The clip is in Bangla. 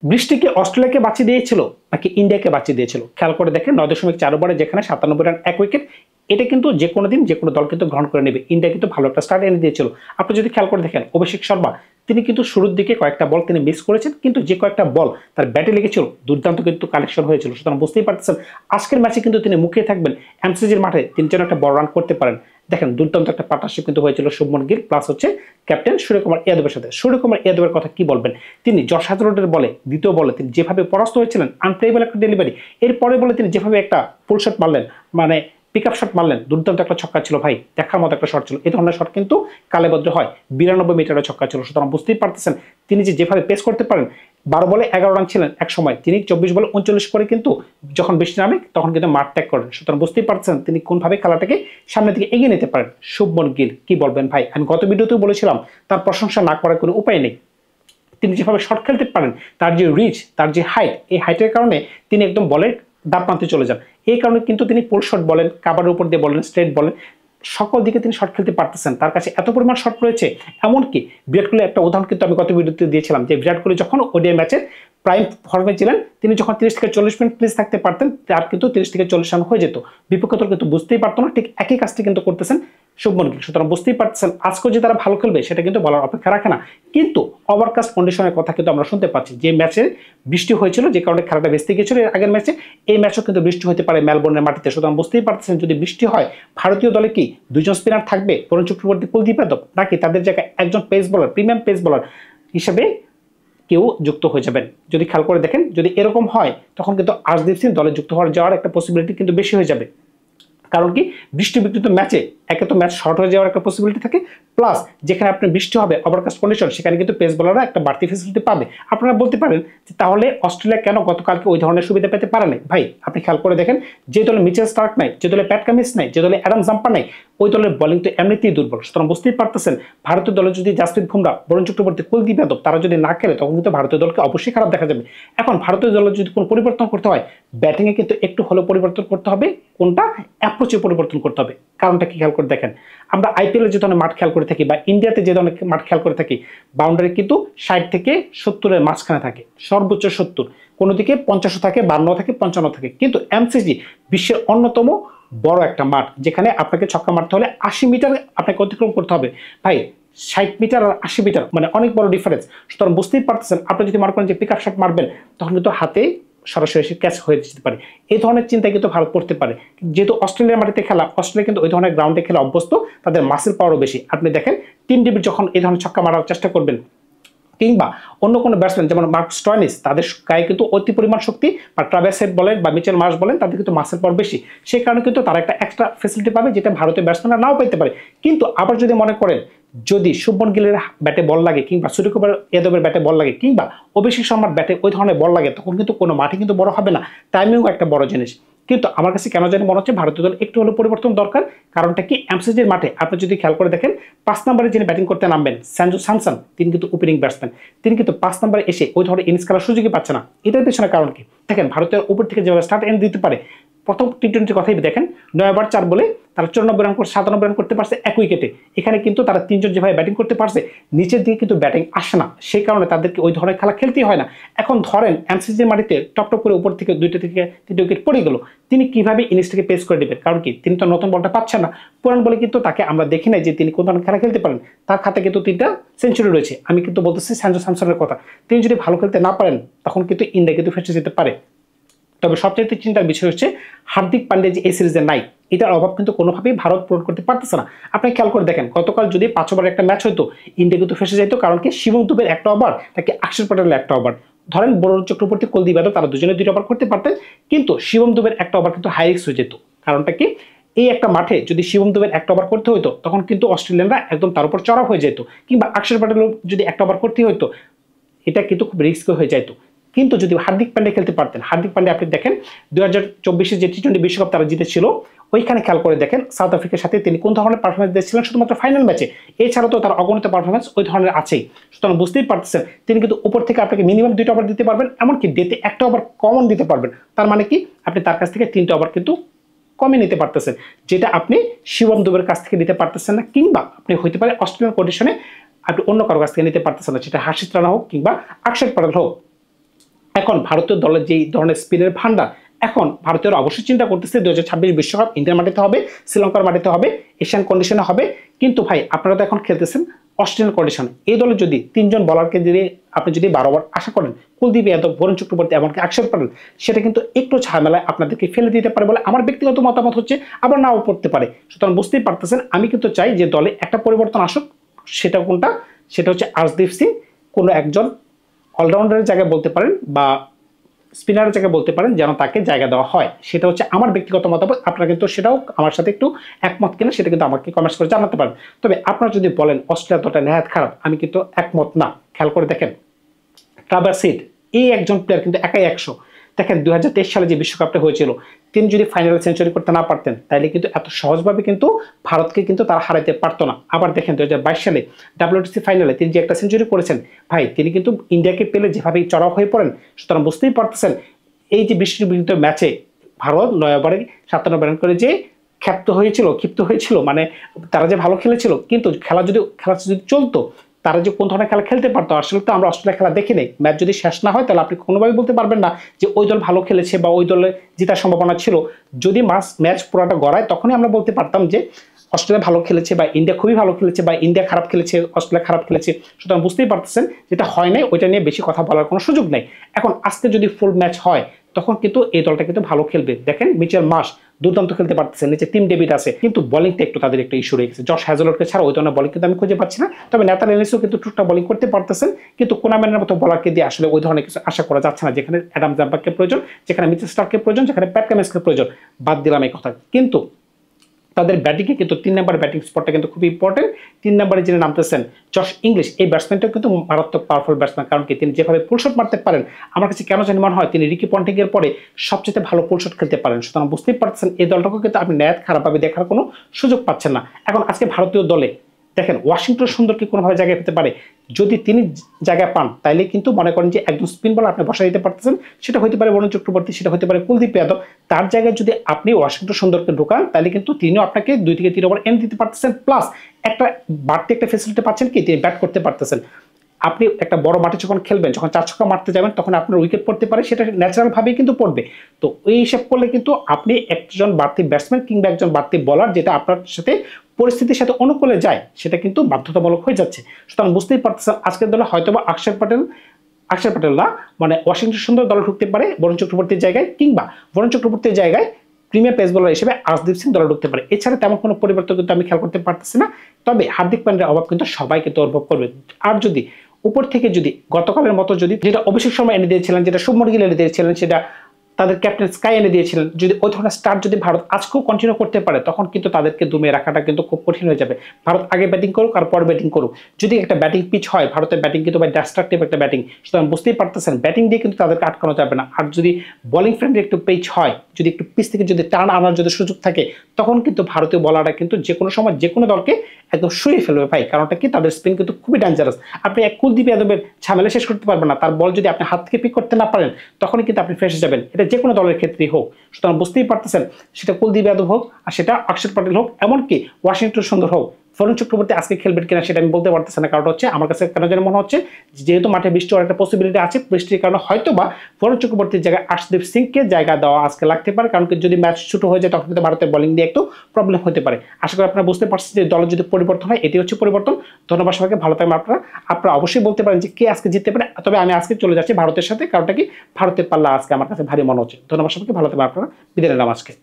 বৃষ্টি কি অস্ট্রেলিয়াকে বাঁচিয়ে দিয়েছিল নাকি ইন্ডিয়াকে বাঁচিয়ে দিয়েছিল? খেয়াল করে দেখেন ৯.৪ ওভারে যেখানে ৯৭ রান ১ উইকেট, এটা কিন্তু যে কোনো দিন যে কোনো দল কিন্তু গ্রহণ করে নেবে। ইন্ডিয়া কিন্তু ভালো একটা স্টার্ট এনে দিয়েছিল। আপনি যদি খেয়াল করে দেখেন অভিষেক শর্মা তিনি কিন্তু শুরুর দিকে কয়েকটা বল তিনি মিস করেছেন, কিন্তু যে কয়েকটা বল তার ব্যাটে লেগেছিল দুর্দান্ত কিন্তু কালেকশন হয়েছিল। সুতরাং বুঝতেই পারতেছেন আজকের ম্যাচে কিন্তু তিনি মুখিয়ে থাকবেন এমসিজির মাঠে তিনি যেন একটা বড় রান করতে পারেন। দেখেন দুর্দান্ত একটা পার্টনারশিপ কিন্তু হয়েছিল শুভমন গিল প্লাস হচ্ছে ক্যাপ্টেন সূর্যকুমার যাদবের সাথে। সূর্যকুমার যাদবের কথা কি বলবেন, তিনি জশ হাজারউডের বলে দ্বিতীয় বলে তিনি যেভাবে পরাস্ত হয়েছিলেন, আনপ্লেয়েবল একটা ডেলিভারি, এরপরে বলে তিনি যেভাবে একটা ফুল শট মারলেন, মানে পিক আপ শট মারলেন, দুর্দান্ত একটা ছক্কা ছিল ভাই, দেখার মতো একটা শট ছিল। এই ধরনের শট কিন্তু কালেবদ্র হয়, ৯২ মিটারের ছক্কা ছিল। সুতরাং বুঝতেই পারতেছেন তিনি যেভাবে পেস করতে পারেন। ১২ বলে ১১ রান ছিলেন এক সময়, তিনি ২৪ বলে ৩৯ করে কিন্তু যখন বৃষ্টি নামে তখন কিন্তু মাঠ ত্যাগ করেন। সুতরাং বুঝতেই পারছেন তিনি কোনভাবে খেলাটাকে সামনের দিকে এগিয়ে নিতে পারেন। শুভমন গিল কি বলবেন ভাই, আমি গত ভিডিওতেও বলেছিলাম তার প্রশংসা না করার কোনো উপায় নেই। তিনি যেভাবে শট খেলতে পারেন, তার যে রিচ, তার যে হাইট, এই হাইটের কারণে তিনি একদম বলের ডাব প্রান্তে চলে যান। এই কারণে কিন্তু তিনি পুল শট বলেন, কাভারের উপর দিয়ে বলেন, স্ট্রেট বলেন, সকল দিকে তিনি শট খেলতে পারতেছেন। তার কাছে এত পরিমাণ শট রয়েছে, এমনকি বিরাট কোহলি একটা উদাহরণ কিন্তু আমি গত ভিডিওতে দিয়েছিলাম যে বিরাট কোহলি যখন ওডিআই ম্যাচের প্রাইম ফর্মে ছিলেন, তিনি যখন ৩০ থেকে ৪০ মিনিট ক্রিজ থাকতে পারতেন, তার কিন্তু ৩০ থেকে ৪০ রান হয়ে যেত। বিপক্ষ দল কিন্তু বুঝতেই পারতো না, ঠিক একই কাজটি কিন্তু করতেছেন শুভমন গিল। সুতরাং বুঝতেই পারছেন আজকেও যে তারা ভালো খেলবে সেটা কিন্তু বলার অপেক্ষা রাখে না। কিন্তু ওভারকাস্ট কন্ডিশনের কথা কিন্তু আমরা শুনতে পাচ্ছি, যে ম্যাচে বৃষ্টি হয়েছিল যে কারণে খেলাটা ভেস্তে গিয়েছিল এর আগের ম্যাচে, এই ম্যাচও কিন্তু বৃষ্টি হতে পারে মেলবোর্নের মাটিতে। সুতরাং বুঝতেই পারতেছেন যদি বৃষ্টি হয় ভারতীয় দলে কি দুইজন স্পিনার থাকবে, বরুণ চক্রবর্তী, কুলদীপ যাদব, নাকি তাদের জায়গায় একজন pace bowler, premium pace bowler হিসেবে কেউ যুক্ত হয়ে যাবেন? যদি খেয়াল করে দেখেন যদি এরকম হয় তখন কিন্তু আর্শদীপ সিং দলে যুক্ত হওয়ার যাওয়ার একটা পসিবিলিটি কিন্তু বেশি হয়ে যাবে। কারণ কি বৃষ্টি বিঘ্নিত ম্যাচে একে তো ম্যাচ শর্ট হয়ে যাওয়ার একটা পসিবিলিটি থাকে, প্লাস যেখানে আপনার বৃষ্টি হবে ওভারকাস্ট কন্ডিশন সেখানে কিন্তু পেস বোলাররা একটা বাড়তি ফেসিলিটি পাবে। আপনারা বলতে পারেন যে তাহলে অস্ট্রেলিয়া কেন গতকালকে ওই ধরনের সুবিধা পেতে পারে না? ভাই আপনি খেয়াল করে দেখেন যে দলে মিচেল স্টার্ক নাই, যে দলে প্যাট কামিন্স নাই, যে দলে অ্যাডাম জাম্পার নাই, ওই দলের বোলিং তো এমনিতেই দুর্বল। সুতরাং বুঝতেই পারতেছেন ভারতীয় দলে যদি জাসপ্রীত বুমরা, বরুণ চক্রবর্তী, কুলদীপ যাদব তারা যদি না খেলে তখন কিন্তু ভারতীয় দলকে অবশ্যই খারাপ দেখা যাবে। এখন ভারতীয় দলের যদি কোনো পরিবর্তন করতে হয়, ব্যাটিংয়ে কিন্তু একটু হলেও পরিবর্তন করতে হবে, কোনটা অ্যাপ্রোচে পরিবর্তন করতে হবে। কারণটা কি খেয়াল করে দেখেন, আমরা আইপিএলে যে ধরনের মাঠ খেয়াল করে থাকি বা ইন্ডিয়াতে যে ধরনের মাঠ খেয়াল করে থাকি, বাউন্ডারি কিন্তু ৬০ থেকে ৭০-এর মাঝখানে থাকে, সর্বোচ্চ ৭০, কোনো দিকে ৫০ থাকে, ৫২ থাকে, ৫৫ থাকে। কিন্তু এমসিজি বিশ্বের অন্যতম বড় একটা মাঠ, যেখানে আপনাকে ছক্কা মারতে হলে ৮০ মিটার আপনাকে অতিক্রম করতে হবে। ভাই ৬০ মিটার আর ৮০ মিটার মানে অনেক বড় ডিফারেন্স। সুতরাং বুঝতেই পারতেছেন আপনি যদি মনে করেন যে পিক আপ শট মারবেন তখন কিন্তু হাতে সরাসরি এসে ক্যাচ হয়ে যেতে পারে। এই ধরনের চিন্তায় কিন্তু ভারত করতে পারে, যেহেতু অস্ট্রেলিয়ার মাটিতে খেলা, অস্ট্রেলিয়া কিন্তু ওই ধরনের গ্রাউন্ডে খেলা অভ্যস্ত, তাদের মাসেল পাওয়ারও বেশি। আপনি দেখেন টিম ডেভিড যখন এই ধরনের ছক্কা মারার চেষ্টা করবেন, কিংবা অন্য কোনো ব্যাটসম্যান যেমন মার্ক স্টয়নিস, তাদের গায়ে কিন্তু অতি পরিমাণ শক্তি, বা ট্রাভিস হেড বলেন বা মিচেল মার্শ বলেন, তাদের কিন্তু মাসেল পাওয়ার বেশি। সেই কারণে কিন্তু তারা একটা এক্সট্রা ফেসিলিটি পাবে যেটা ভারতীয় ব্যাটসম্যানরা নাও পেতে পারে। কিন্তু আবার যদি মনে করেন যদি শুভমন গিলের ব্যাটে বল লাগে, কিংবা সূর্যকুমার যাদবের ব্যাটে বল লাগে, কিংবা অভিষেক শর্মার ব্যাটে ওই ধরনের বল লাগে, তখন কিন্তু কোনো মাঠে কিন্তু বড় হবে না। টাইমিংও একটা বড় জিনিস। কিন্তু আমার কাছে কেন জানি মনে হচ্ছে ভারতীয় দল একটু হলেও পরিবর্তন দরকার। কারণটা কি, এমসিজির মাঠে আপনি যদি খেয়াল করে দেখেন ৫ নম্বরে যিনি ব্যাটিং করতে নামবেন সঞ্জু স্যামসন, তিনি কিন্তু ওপেনিং ব্যাটসম্যান, তিনি কিন্তু ৫ নম্বরে এসে ওই ধরনের ইনিংস খেলার সুযোগই পাচ্ছে না। এটার পেছনে কারণ কি দেখেন, ভারতের উপর থেকে যেভাবে স্টার্ট এনে দিতে পারে, প্রথম টি-20 কথাই দেখেন ৯ ওভার ৪ বলে তারা ৯৪ রান করে ৯৭ রান করতে পারছে এক উইকেটে। এখানে কিন্তু তারা তিনজন যেভাবে ব্যাটিং করতে পারছে, নিচের দিকে কিন্তু ব্যাটিং আসে না, সেই কারণে তাদেরকে ওই ধরনের খেলা খেলতেই হয় না। এখন ধরেন এমসিজির মাটিতে টপ করে উপর থেকে ২টা থেকে ৩টে উইকেট পড়ে গেল, তিনি কিভাবে ইনিংসটাকে পেস করে দেবেন? কারণ কি তিনি তো নতুন বলটা পাচ্ছেন না। পুরান বলে কিন্তু তাকে আমরা দেখি নাই যে তিনি কোন ধরনের খেলা খেলতে পারেন। তার খাতে কিন্তু ৩টা সেঞ্চুরি রয়েছে। আমি কিন্তু বলতেছি সঞ্জু স্যামসনের কথা। তিনি যদি ভালো খেলতে না পারেন তখন কিন্তু ইন্ডিয়া কিন্তু ফেসে যেতে পারে। তবে সবচেয়ে চিন্তার বিষয় হচ্ছে হার্দিক পান্ডিয়া যে এই সিরিজে নাই, এটার অভাব কিন্তু কোনোভাবেই ভারত পূরণ করতে পারতেছে না। আপনি খেয়াল করে দেখেন গতকাল যদি ৫ ওভার একটা ম্যাচ হতো, ইন্ডিয়া কিন্তু ফেসে যেত। কারণ কি শিবম দুবের একটা ওভার, নাকি অক্ষর প্যাটেলের একটা ওভার, ধরেন বরুণ চক্রবর্তী, কুলদীপ যাদব তারা দুজনে ২টা ওভার করতে পারতেন, কিন্তু শিবম দুবের একটা ওভার কিন্তু হাই রিস্ক হয়ে যেত। কারণটা কি, এই একটা মাঠে যদি শিবম দুবের একটা ওভার করতে হতো তখন কিন্তু অস্ট্রেলিয়ানরা একদম তার উপর চড়া হয়ে যেত, কিংবা অক্ষর প্যাটেলও যদি একটা ওভার করতে হতো, এটা কিন্তু খুব রিস্ক হয়ে যেত। কিন্তু যদি হার্দিক পান্ডিয়া খেলতে পারতেন, হার্দিক পান্ডিয়া আপনি দেখেন ২০২৪ যে টি-20 বিশ্বকাপ তারা জিতেছিল, ওইখানে খেয়াল করে দেখেন সাউথ আফ্রিকার সাথে তিনি কোন ধরনের পারফরমেন্স দিয়েছিলেন শুধুমাত্র ফাইনাল ম্যাচে। এছাড়াও তো তার অগণিত পারফরমেন্স ওই ধরনের আছেই। সুতরাং বুঝতেই পারতেছেন তিনি কিন্তু উপর থেকে আপনাকে মিনিমাম 2টা ওভার দিতে পারবেন, এমনকি ডেতে একটা ওভার কমন দিতে পারবেন। তার মানে কি আপনি তার কাছ থেকে 3টে ওভার কিন্তু কমে নিতে পারতেছেন, যেটা আপনি শিবম দুবের কাছ থেকে নিতে পারতেছেন না, কিংবা আপনি হইতে পারে অস্ট্রেলিয়ান কন্ডিশনে আপনি অন্য কারো কাছ থেকে নিতে পারতেছেন না, সেটা হার্ষিত রানা হোক কিংবা অক্ষর প্যাটেল হোক। এখন ভারতীয় দলের যেই ধরনের স্পিনের ভান্ডার, এখন ভারতীয়রা অবশ্যই চিন্তা করতেছে 2026 বিশ্বকাপ ইন্ডিয়ার মাটিতে হবে, শ্রীলঙ্কার মাটিতে হবে, এশিয়ান কন্ডিশনে হবে। কিন্তু ভাই আপনারা তো এখন খেলতেছেন অস্ট্রেলিয়ান কন্ডিশন। এই দলে যদি 3জন বলারকে দিয়ে আপনি যদি 12 ওভার আশা করেন, কুলদীপ যাদব, বরুণ চক্রবর্তী এমনকি অক্ষর প্যাটেল, সেটা কিন্তু একটু ঝামেলায় আপনাদেরকে ফেলে দিতে পারে বলে আমার ব্যক্তিগত মতামত হচ্ছে, আবার নাও পড়তে পারে। সুতরাং বুঝতেই পারতেছেন আমি কিন্তু চাই যে দলে একটা পরিবর্তন আসুক। সেটা কোনটা? সেটা হচ্ছে আর্শদীপ সিং কোনো একজন অলরাউন্ডারের জায়গায় বলতে পারেন বা স্পিনারের জায়গায় বলতে পারেন, যেন তাকে জায়গা দেওয়া হয়। সেটা হচ্ছে আমার ব্যক্তিগত মতামত। আপনারা কিন্তু সেটাও আমার সাথে একটু একমত কিনা সেটা কিন্তু আমাকে কমেন্টস করে জানাতে পারেন। তবে আপনারা যদি বলেন অস্ট্রেলিয়া দলটা নেহাত খারাপ, আমি কিন্তু একমত না। খেয়াল করে দেখেন, ট্রাভার্স হিড এই একজন প্লেয়ার কিন্তু একাই 100। দেখেন 2023 সালে যে বিশ্বকাপটা হয়েছিল, তিনি যদি ফাইনালে সেঞ্চুরি করতে না পারতেন তাহলে কিন্তু এত সহজভাবে কিন্তু ভারতকে কিন্তু তারা হারাইতে পারতো না। আবার দেখেন 2022 সালে WTC ফাইনালে তিনি যে একটা সেঞ্চুরি করেছেন, ভাই তিনি কিন্তু ইন্ডিয়াকে পেলে যেভাবে চড়াও হয়ে পড়েন, সুতরাং বুঝতেই পারতেছেন এই যে বৃষ্টির বিরুদ্ধে ম্যাচে ভারত 9 ওভারে 57 রান করে যে ক্ষিপ্ত হয়েছিল, মানে তারা যে ভালো খেলেছিল, কিন্তু খেলা যদি চলতো, তারা যে কোন ধরনের খেলা খেলতে পারতো, আসলে তো আমরা অস্ট্রেলিয়া খেলা দেখি নাই। ম্যাচ যদি শেষ না হয় তাহলে আপনি কোনোভাবেই বলতে পারবেন না যে ওই দল ভালো খেলেছে বা ওই দলের জেতার সম্ভাবনা ছিল। যদি ম্যাচ পুরোটা গড়ায় তখনই আমরা বলতে পারতাম যে অস্ট্রেলিয়া ভালো খেলেছে বা ইন্ডিয়া খুবই ভালো খেলেছে বা ইন্ডিয়া খারাপ খেলেছে, অস্ট্রেলিয়া খারাপ খেলেছে। সুতরাং বুঝতেই পারতেছেন যেটা হয় নাই ওইটা নিয়ে বেশি কথা বলার কোনো সুযোগ নেই। এখন আজকে যদি ফুল ম্যাচ হয় তখন কিন্তু এই দলটা কিন্তু ভালো খেলবে। দেখেন মিচেল মার্শ দুর্দান্ত খেলতে পারতেছে, নিচে টিম ডেভিড আছে, কিন্তু বোলিংটা একটু তাদের একটা ইস্যু রয়ে গেছে। জশ হ্যাজেলউডকে ছাড়া ওই ধরনের বোলিং কিন্তু আমি খুঁজে পাচ্ছি না। তবে নেথান এলিসও কিন্তু টুকটাক বোলিং করতে পারতেছেন, কিন্তু কোনাম্যানের মতো বলারকে দিয়ে আসলে ওই ধরনের কিছু আশা করা যাচ্ছে না, যেখানে অ্যাডাম জাম্পারকে প্রয়োজন, যেখানে মিচেল স্টার্ককে প্রয়োজন, যেখানে প্যাট কামিন্সকে প্রয়োজন। বাদ দিলাম এই কথা, কিন্তু তাদের ব্যাটিংয়ে কিন্তু 3 নম্বর ব্যাটিং স্পটটা কিন্তু খুব ইম্পর্টেন্ট। 3 নম্বরে যিনি নামতেছেন জশ ইংলিশ, এই ব্যাটসম্যানটাও কিন্তু মারাত্মক পাওয়ারফুল ব্যাটসম্যান। কারণ কি তিনি যেভাবে পুলশট মারতে পারেন, আমার কাছে কেন জানি মনে হয় তিনি রিকি পন্টিং এর পরে সবচেয়ে ভালো পুলশট খেলতে পারেন। সুতরাং বুঝতেই পারছেন এই দলটাকে কিন্তু আপনি ন্যায় খারাপভাবে দেখার কোনো সুযোগ পাচ্ছেন না। এখন আজকে ভারতীয় দলে দেখেন ওয়াশিংটন সুন্দরকে কোনোভাবে জায়গায় পেতে পারে, যদি তিনি জায়গা পান তাইলে কিন্তু মনে করেন যে একজন স্পিন বলার আপনি বসাই দিতে পারতেছেন। সেটা হতে পারে বরুণ চক্রবর্তী, সেটা হতে পারে কুলদীপ যাদব। তার জায়গায় যদি আপনি ওয়াশিংটন সুন্দরকে ঢোকান তাহলে কিন্তু তিনিও আপনাকে 2 থেকে 3 ওভার এনে দিতে পারতেছেন, প্লাস একটা বাড়তি একটা ফেসিলিটি পাচ্ছেন কি তিনি ব্যাট করতে পারতেছেন। আপনি একটা বড় মাঠে যখন খেলবেন, যখন 4 ছক্কা মারতে যাবেন, তখন আপনার উইকেট পড়তে পারে, সেটা ন্যাচারাল ভাবেই কিন্তু পড়বে। তো ওই হিসাব করলে কিন্তু আপনি একজন বাড়তি ব্যাটসম্যান কিংবা একজন বাড়তি বলার যেটা আপনার সাথে পরিস্থিতির সাথে অনুকূলে যায়, সেটা কিন্তু বাধ্যতামূলক হয়ে যাচ্ছে। সুতরাং বুঝতেই পারতেছেন আজকের দলে হয়তোবা অক্ষর প্যাটেল না, মানে ওয়াশিংটন সুন্দর দলে ঢুকতে পারে বরুণ চক্রবর্তীর জায়গায়, কিংবা বরুণ চক্রবর্তীর জায়গায় প্রিমিয়ার পেস বোলার হিসেবে আর্শদীপ সিং দলে ঢুকতে পারে। এছাড়া তেমন কোনো পরিবর্তন কিন্তু আমি খেয়াল করতে পারতেছি না। তবে হার্দিক পান্ডিয়ার অভাব কিন্তু সবাই কিন্তু অনুভব করবে। আর যদি উপর থেকে যদি গতকালের মতো যদি যেটা অভিষেক শর্মা এনে দিয়েছিলেন, যেটা শুভমন গিল এনে দিয়েছিলেন, সেটা তাদের ক্যাপ্টেন স্কাই এনে দিয়েছিলেন, যদি ওই ধরনের স্টার্ট যদি ভারত আজকেও কন্টিনিউ করতে পারে তখন কিন্তু তাদেরকে দমিয়ে রাখাটা কিন্তু খুব কঠিন হয়ে যাবে। ভারত আগে ব্যাটিং করুক আর পরে ব্যাটিং করুক, যদি একটা ব্যাটিং পিচ হয়, ভারতের ব্যাটিং কিন্তু ডিস্ট্রাকটিভ একটা ব্যাটিং, সুতরাং বুঝতেই পারতেছেন ব্যাটিং দিয়ে কিন্তু তাদেরকে আটকানো যাবে না। আর যদি বোলিং ফ্রেন্ডলি একটু পিচ হয়, যদি একটু পিচ থেকে যদি টার্ন আনার যদি সুযোগ থাকে, তখন কিন্তু ভারতীয় বলাররা কিন্তু যে কোনো সময় যে কোনো দলকে একদম শুয়ে ফেলবে ভাই। কারণটা কি, তাদের স্পিন কিন্তু খুবই ডেঞ্জারাস। আপনি এক কুলদীপ যাদবের ঝামেলা শেষ করতে পারবেন না, তার বল যদি আপনি হাত থেকে পিক করতে না পারেন তখনই কিন্তু আপনি ফেসে যাবেন। এটা যে কোনো দলের ক্ষেত্রেই হোক। সুতরাং বুঝতেই পারতেছেন সেটা কুলদীপ যাদব হোক আর সেটা অক্ষর প্যাটেল হোক, এমনকি ওয়াশিংটন সুন্দর হোক, বরুণ চক্রবর্তী আজকে খেলবেন কিনা সেটা আমি বলতে পারতেছি না। কারণ হচ্ছে আমার কাছে কেন যেন মনে হচ্ছে যেহেতু মাঠে বৃষ্টি হওয়ার একটা পসিবিলিটি আছে, বৃষ্টির কারণে হয়তো বা বরুণ চক্রবর্তীর জায়গায় আর্শদীপ সিংকে জায়গা দেওয়া আজকে লাগতে পারে। কারণ যদি ম্যাচ ছোট হয়ে যায় তখন কিন্তু ভারতের বোলিং দিয়ে একটু প্রবলেম হতে পারে। আশা করি আপনারা বুঝতে পারছেন যে দলের যদি পরিবর্তন হয় এটি হচ্ছে পরিবর্তন। ধন্যবাদ সবাইকে, ভালো থাকবেন আপনারা অবশ্যই বলতে পারেন যে কে আজকে জিততে পারে। তবে আমি আজকে চলে যাচ্ছি ভারতের সাথে, কারণটা কি ভারতের পাল্লা আজকে আমার কাছে ভারী মনে হচ্ছে। ধন্যবাদ সবাইকে, ভালো থাকবেন আপনারা, বিদায় নিলাম আজকে।